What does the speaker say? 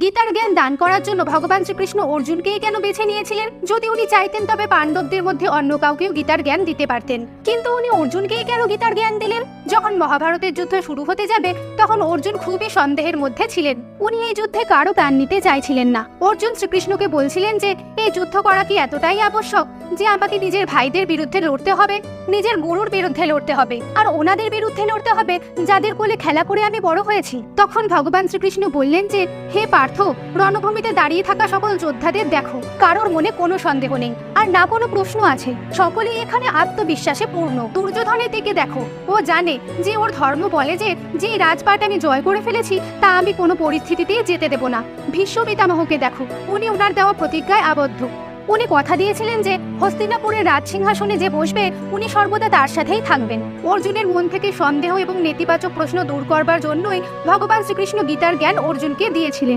গীতার জ্ঞান দান করার জন্য ভগবান শ্রীকৃষ্ণ অর্জুনকেই কেন বেছে নিয়েছিলেন? যদি উনি চাইতেন তবে পাণ্ডবদের মধ্যে অন্য কাউকেও গীতার জ্ঞান দিতে পারতেন, কিন্তু উনি অর্জুনকেই কেন গীতার জ্ঞান দিলেন? যখন মহাভারতের যুদ্ধ শুরু হতে যাবে তখন অর্জুন খুবই সন্দেহের মধ্যে ছিলেন। উনি এই যুদ্ধে কারো প্রাণ নিতে চাইছিলেন না। অর্জুন শ্রীকৃষ্ণকে বলছিলেন যে এই যুদ্ধ করা কি এতটাই আবশ্যক যে আমাকে নিজের ভাইদের বিরুদ্ধে লড়তে হবে, নিজের গুরুর বিরুদ্ধে লড়তে হবে, আর ওনাদের বিরুদ্ধে লড়তে হবে যাদের কোলে খেলা করে আমি বড় হয়েছি? তখন ভগবান শ্রীকৃষ্ণ বললেন যে হে পার্থ, রণভূমিতে দাঁড়িয়ে থাকা সকল যোদ্ধাদের দেখো, কারোর মনে কোনো সন্দেহ নেই আর না কোনো প্রশ্ন আছে। সকলেই এখানে আত্মবিশ্বাসে পূর্ণ। দুর্যোধনের দিকে দেখো, ও জানে যে ওর ধর্ম বলে যে যে রাজপাট আমি জয় করে ফেলেছি তা আমি কোনো পরিস্থিতিতেই যেতে দেব না। ভীষ্ম পিতামহকে দেখো, উনি ওনার দেওয়া প্রতিজ্ঞায় আবদ্ধ। উনি কথা দিয়েছিলেন যে হস্তিনাপুরের রাজসিংহাসনে যে বসবে উনি সর্বদা তার সাথেই থাকবেন। অর্জুনের মন থেকে সন্দেহ এবং নেতিবাচক প্রশ্ন দূর করবার জন্যই ভগবান শ্রীকৃষ্ণ গীতার জ্ঞান অর্জুনকে দিয়েছিলেন।